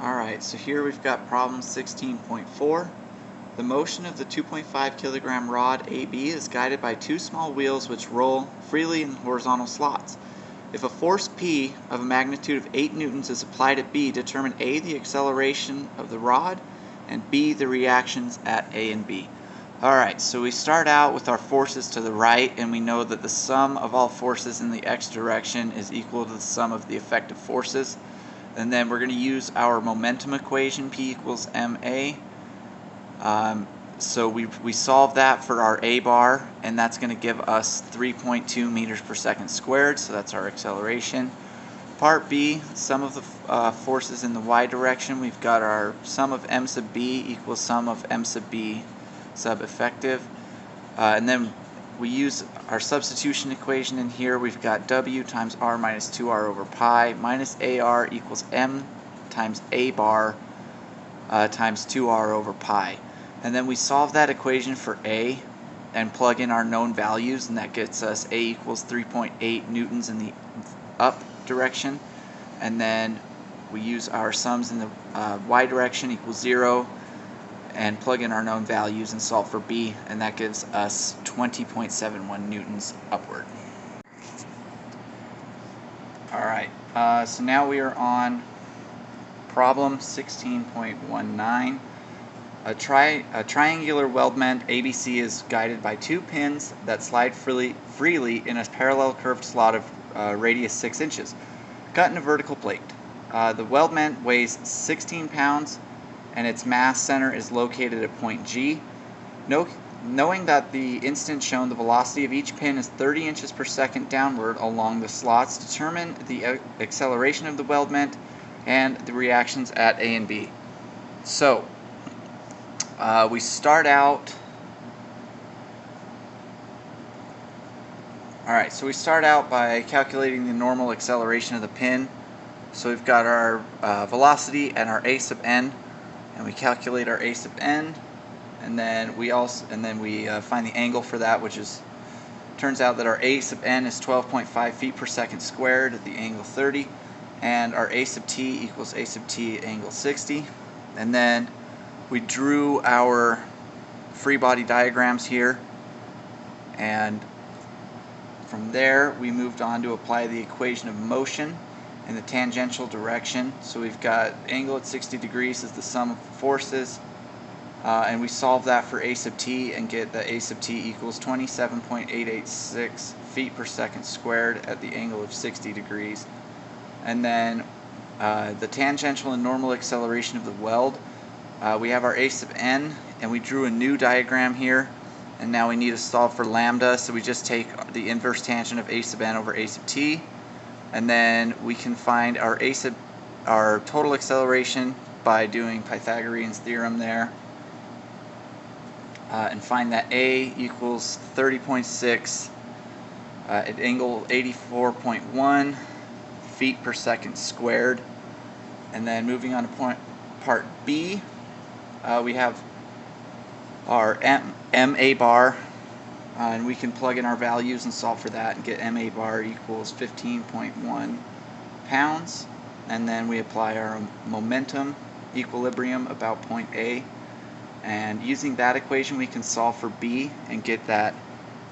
Alright, so here we've got problem 16.4. The motion of the 2.5 kilogram rod AB is guided by two small wheels which roll freely in horizontal slots. If a force P of a magnitude of 8 newtons is applied at B, determine A, the acceleration of the rod, and B, the reactions at A and B. Alright, so we start out with our forces to the right, and we know that the sum of all forces in the x direction is equal to the sum of the effective forces. And then we're going to use our momentum equation, P equals ma. So we solve that for our a bar, and that's going to give us 3.2 meters per second squared, so that's our acceleration. Part B, sum of the forces in the y direction. We've got our sum of m sub b equals sum of m sub b sub effective. And then we use our substitution equation in here. We've got w times r minus 2r over pi minus ar equals m times a bar times 2r over pi. And then we solve that equation for a and plug in our known values, and that gets us a equals 3.8 newtons in the up direction. And then we use our sums in the y direction equals 0 and plug in our known values and solve for b, and that gives us 20.71 newtons upward. Alright, so now we are on problem 16.19. A triangular weldment ABC is guided by two pins that slide freely in a parallel curved slot of radius 6 inches, cut in a vertical plate. The weldment weighs 16 pounds and its mass center is located at point G. Knowing that the instant shown the velocity of each pin is 30 inches per second downward along the slots, determine the acceleration of the weldment and the reactions at A and B. So we start out by calculating the normal acceleration of the pin. So we've got our velocity and our a sub n, and we calculate our a sub n, and then we find the angle for that, which turns out that our a sub n is 12.5 feet per second squared at the angle 30, and our a sub t equals a sub t at angle 60. And then we drew our free body diagrams here, and from there we moved on to apply the equation of motion in the tangential direction. So we've got angle at 60 degrees is the sum of forces, and we solve that for a sub t and get that a sub t equals 27.886 feet per second squared at the angle of 60 degrees. And then the tangential and normal acceleration of the weld, we have our a sub n, and we drew a new diagram here, and now we need to solve for lambda, so we just take the inverse tangent of a sub n over a sub t, and then we can find our total acceleration by doing Pythagorean's theorem there, and find that a equals 30.6 at angle 84.1 feet per second squared. And then moving on to part B, we have our ma bar, and we can plug in our values and solve for that and get ma bar equals 15.1 pounds. And then we apply our momentum equilibrium about point A, and using that equation we can solve for B and get that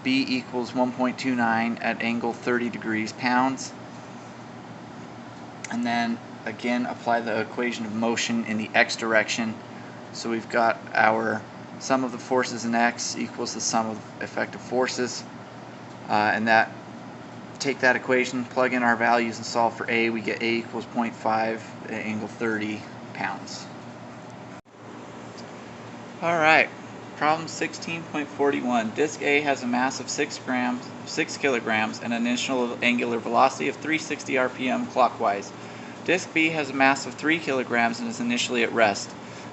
B equals 1.29 at angle 30 degrees pounds. And then again apply the equation of motion in the x direction. So we've got our sum of the forces in x equals the sum of effective forces, and take that equation, plug in our values, and solve for a. We get a equals 0.5 at angle 30 pounds. Alright, problem 16.41. Disc A has a mass of 6 kilograms and an initial angular velocity of 360 rpm clockwise. Disc B has a mass of 3 kilograms and is initially at rest.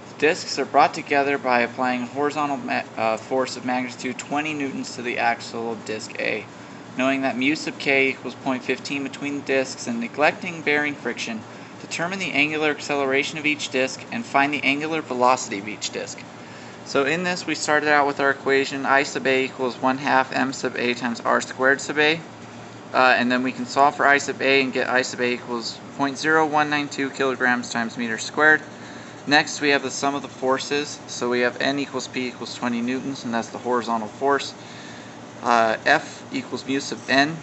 The discs are brought together by applying a horizontal force of magnitude 20 newtons to the axle of disc A. Knowing that mu sub k equals 0.15 between the discs and neglecting bearing friction, determine the angular acceleration of each disc and find the angular velocity of each disc. So in this, we started out with our equation I sub a equals 1/2 m sub a times r squared sub a. And then we can solve for I sub A and get I sub A equals 0.0192 kilograms times meters squared. Next, we have the sum of the forces. So we have N equals P equals 20 newtons, and that's the horizontal force. F equals mu sub N,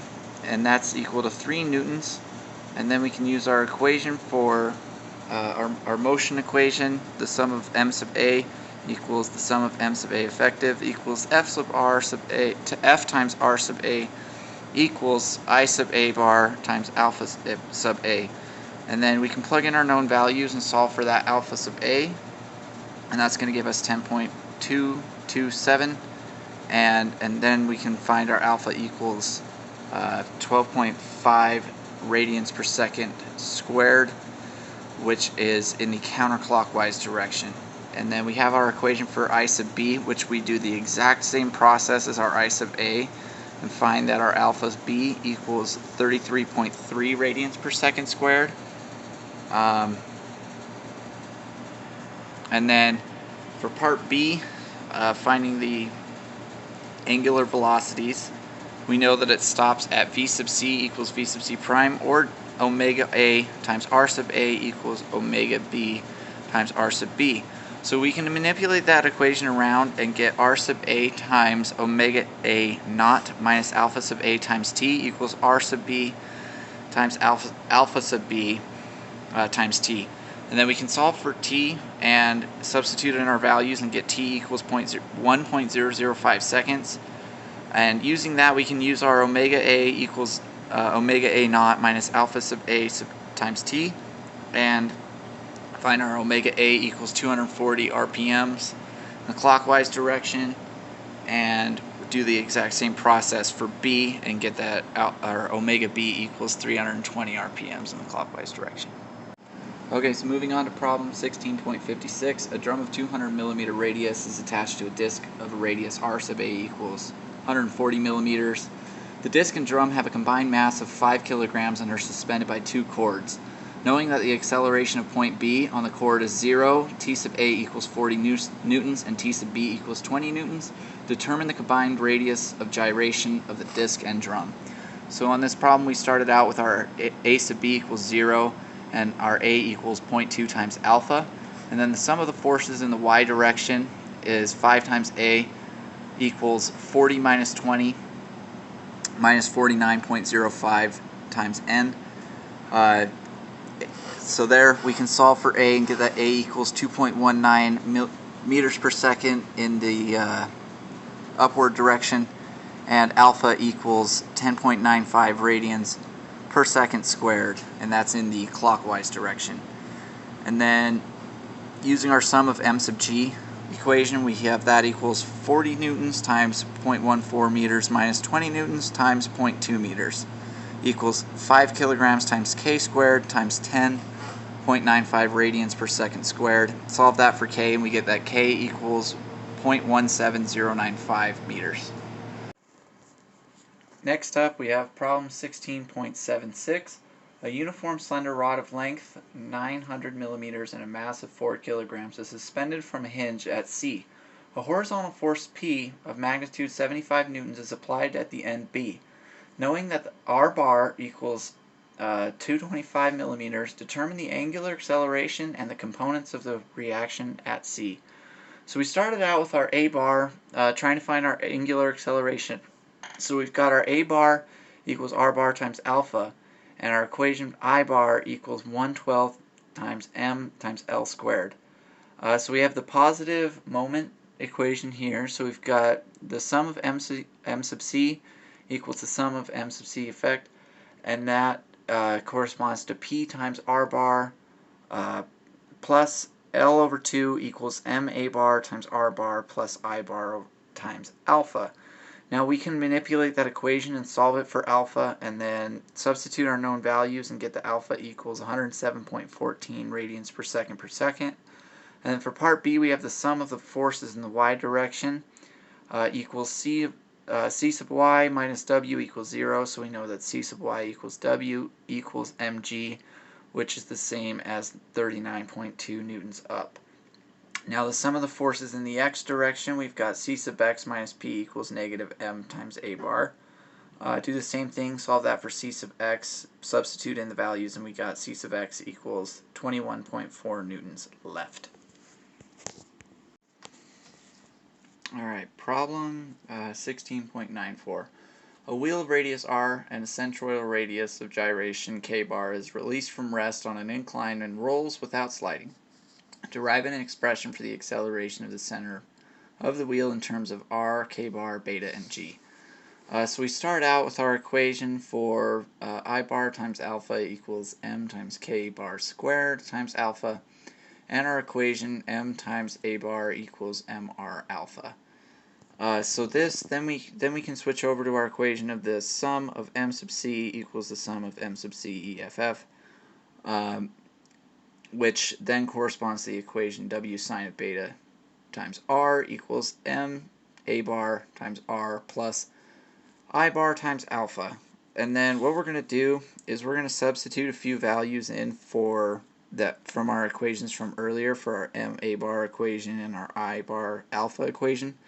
and that's equal to 3 newtons. And then we can use our equation for our motion equation. The sum of M sub A equals the sum of M sub A effective equals F sub R sub A to F times R sub A equals I sub A bar times alpha sub A. And then we can plug in our known values and solve for that alpha sub A, and that's going to give us 10.227, and then we can find our alpha equals 12.5 radians per second squared, which is in the counterclockwise direction. And then we have our equation for I sub B, which we do the exact same process as our I sub A, and find that our alpha B equals 33.3 radians per second squared. And then for part B, finding the angular velocities, we know that it stops at V sub C equals V sub C prime, or omega A times R sub A equals omega B times R sub B. So we can manipulate that equation around and get R sub A times omega A naught minus alpha sub A times T equals R sub B times alpha sub B times T. And then we can solve for T and substitute in our values and get T equals 1.005 seconds. And using that, we can use our omega A equals omega A naught minus alpha sub A times T, and find our omega A equals 240 RPMs in the clockwise direction, and do the exact same process for B and get that out, our omega B equals 320 RPMs in the clockwise direction. Okay, so moving on to problem 16.56. A drum of 200 millimeter radius is attached to a disc of a radius R sub A equals 140 millimeters. The disc and drum have a combined mass of 5 kilograms and are suspended by 2 cords. Knowing that the acceleration of point B on the cord is 0, T sub A equals 40 newtons, and T sub B equals 20 newtons, determine the combined radius of gyration of the disc and drum. So on this problem, we started out with our A sub B equals 0, and our A equals 0.2 times alpha. And then the sum of the forces in the y direction is 5 times A equals 40 minus 20 minus 49.05 times N. So there we can solve for A and get that A equals 2.19 meters per second in the upward direction, and alpha equals 10.95 radians per second squared, and that's in the clockwise direction. And then using our sum of M sub G equation, we have that equals 40 newtons times 0.14 meters minus 20 newtons times 0.2 meters equals 5 kilograms times K squared times 10.95 radians per second squared. Solve that for K and we get that K equals 0.17095 meters. Next up, we have problem 16.76. A uniform slender rod of length 900 millimeters and a mass of 4 kilograms is suspended from a hinge at C. A horizontal force P of magnitude 75 newtons is applied at the end B. Knowing that the R bar equals 225 millimeters, determine the angular acceleration and the components of the reaction at C. So we started out with our A bar, trying to find our angular acceleration. So we've got our A bar equals R bar times alpha, and our equation I bar equals 1/12 times M times L squared. So we have the positive moment equation here. So we've got the sum of M sub C equals the sum of M sub C effect, and that corresponds to P times R bar plus L over 2 equals M A bar times R bar plus I bar times alpha. Now we can manipulate that equation and solve it for alpha, and then substitute our known values and get the alpha equals 107.14 radians per second. And then for part B, we have the sum of the forces in the y direction equals C sub y minus W equals 0, so we know that C sub y equals W equals mg, which is the same as 39.2 newtons up. Now the sum of the forces in the x direction, we've got C sub x minus P equals negative M times A bar. Do the same thing, solve that for c sub x, substitute in the values, and we got c sub x equals 21.4 newtons left. Alright, problem 16.94. A wheel of radius r and a centroidal radius of gyration k bar is released from rest on an incline and rolls without sliding. Derive an expression for the acceleration of the center of the wheel in terms of r, k bar, beta, and g. So we start out with our equation for I bar times alpha equals m times k bar squared times alpha, and our equation m times a bar equals mr alpha. So then we can switch over to our equation of the sum of m sub c equals the sum of m sub c EFF, which then corresponds to the equation w sine of beta times r equals m a bar times r plus I bar times alpha. And then what we're going to do is we're going to substitute a few values in for that from our equations from earlier for our m a bar equation and our I bar alpha equation,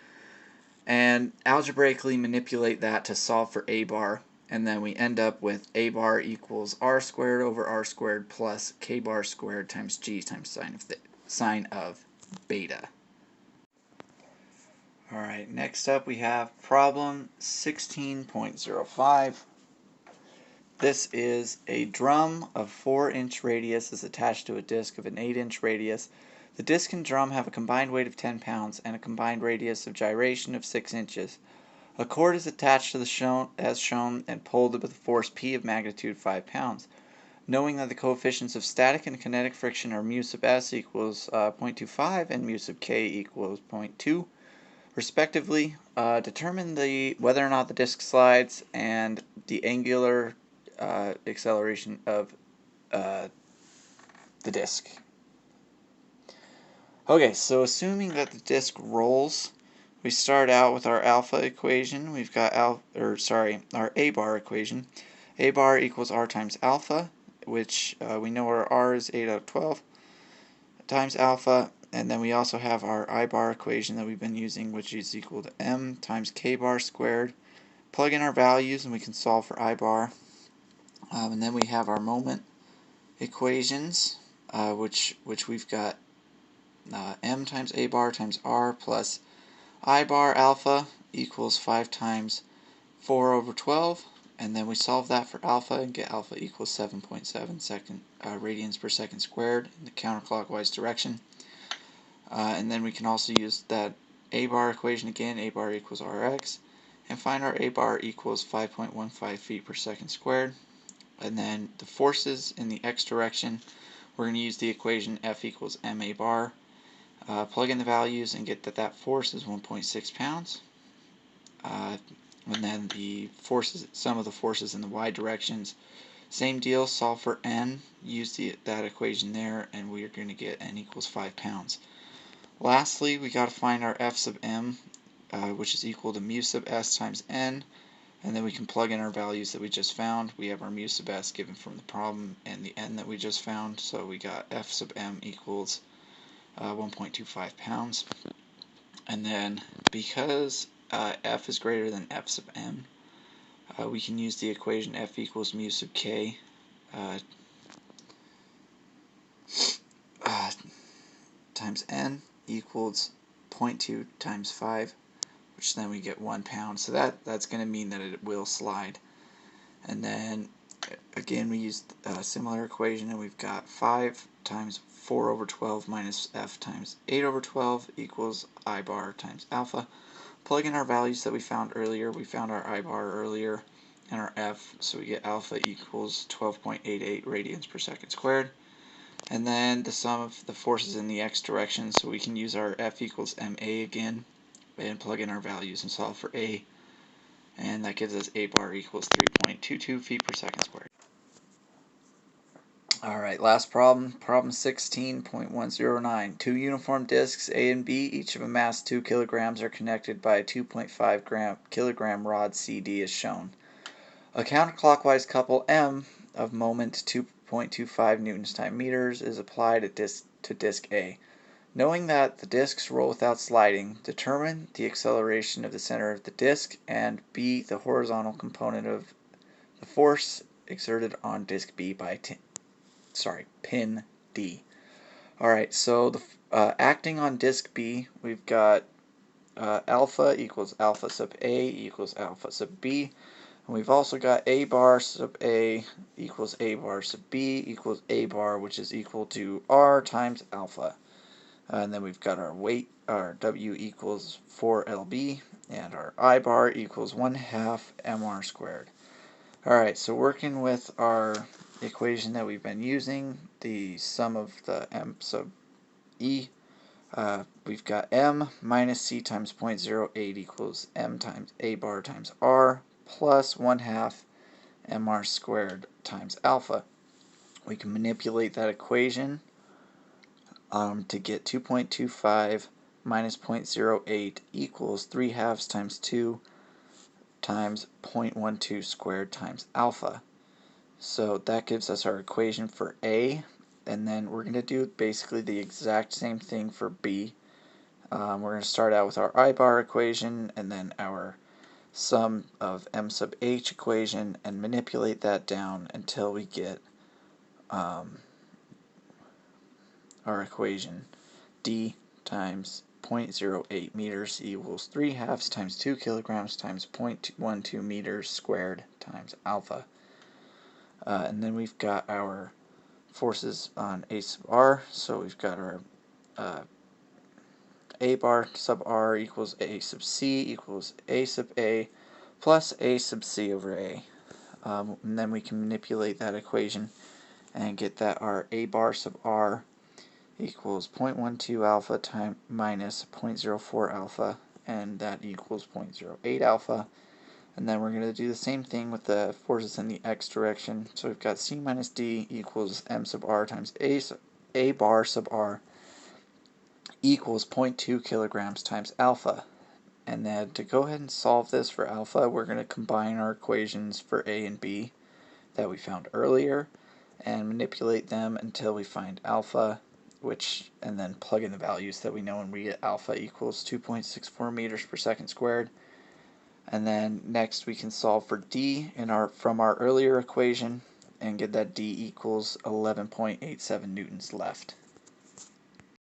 and algebraically manipulate that to solve for a bar, and then we end up with a bar equals r squared over r squared plus k bar squared times g times sine of beta. Alright, next up we have problem 16.05. This is a drum of 4-inch radius is attached to a disc of an 8-inch radius. The disc and drum have a combined weight of 10 pounds and a combined radius of gyration of 6 inches. A cord is attached to the as shown and pulled with a force P of magnitude 5 pounds. Knowing that the coefficients of static and kinetic friction are mu sub s equals 0.25 and mu sub k equals 0.2, respectively, determine whether or not the disk slides and the angular acceleration of the disk. Okay, so assuming that the disk rolls, we start out with our alpha equation. We've got our a bar equation. A bar equals r times alpha, which we know our r is 8 out of 12, times alpha. And then we also have our I bar equation that we've been using, which is equal to m times k bar squared. Plug in our values and we can solve for I bar. And then we have our moment equations, which we've got m times a bar times r plus I bar alpha equals 5 times 4 over 12. And then we solve that for alpha and get alpha equals 7.7 radians per second squared in the counterclockwise direction. And then we can also use that a bar equation again, a bar equals rx, and find our a bar equals 5.15 feet per second squared. And then the forces in the x direction, we're going to use the equation F equals ma bar, plug in the values and get that force is 1.6 pounds. And then the forces, sum of the forces in the y directions, same deal, solve for n, use that equation there, and we are going to get n equals 5 pounds. Lastly, we got to find our F sub m, which is equal to mu sub s times n, and then we can plug in our values that we just found. We have our mu sub s given from the problem and the n that we just found, so we got F sub m equals 1.25 pounds. And then because F is greater than F sub m, we can use the equation F equals mu sub k times n equals 0.2 times 5, which then we get 1 pound. So that's going to mean that it will slide. And then again we use a similar equation, and we've got 5 times 4 over 12 minus f times 8 over 12 equals I bar times alpha. Plug in our values that we found earlier. We found our I bar earlier and our f, so we get alpha equals 12.88 radians per second squared. And then the sum of the forces in the x direction, so we can use our F equals ma again and plug in our values and solve for a, and that gives us a bar equals 3.22 feet per second squared. Alright, last problem, problem 16.109. Two uniform discs A and B, each of a mass 2 kilograms, are connected by a 2.5 kilogram rod CD as shown. A counterclockwise couple M of moment 2.25 newtons times meters is applied to disc A. Knowing that the disks roll without sliding, determine the acceleration of the center of the disk and B, the horizontal component of the force exerted on disk B by pin D. Alright, so acting on disk B, we've got alpha equals alpha sub A equals alpha sub B. And we've also got A bar sub A equals A bar sub B equals A bar, which is equal to R times alpha. And then we've got our weight, our W equals 4lb, and our I bar equals 1/2 mr squared. Alright, so working with our equation that we've been using, the sum of the m sub E, we've got m minus c times 0.08 equals m times A bar times R plus 1/2 mr squared times alpha. We can manipulate that equation to get 2.25 minus 0.08 equals 3/2 times 2 times 0.12 squared times alpha. So that gives us our equation for A, and then we're going to do basically the exact same thing for B. We're going to start out with our I bar equation and then our sum of m sub h equation and manipulate that down until we get our equation. D times 0.08 meters equals 3/2 times 2 kilograms times 0.12 meters squared times alpha. And then we've got our forces on A sub R, so we've got our A bar sub R equals A sub C equals A sub A plus A sub C over A. And then we can manipulate that equation and get that our A bar sub R equals 0.12 alpha times minus 0.04 alpha, and that equals 0.08 alpha. And then we're going to do the same thing with the forces in the x direction. So we've got C minus D equals m sub R times A bar sub R equals 0.2 kilograms times alpha. And then to go ahead and solve this for alpha, we're going to combine our equations for A and B that we found earlier and manipulate them until we find alpha, and then plug in the values that we know, and we get alpha equals 2.64 meters per second squared. And then next we can solve for D from our earlier equation and get that D equals 11.87 newtons left.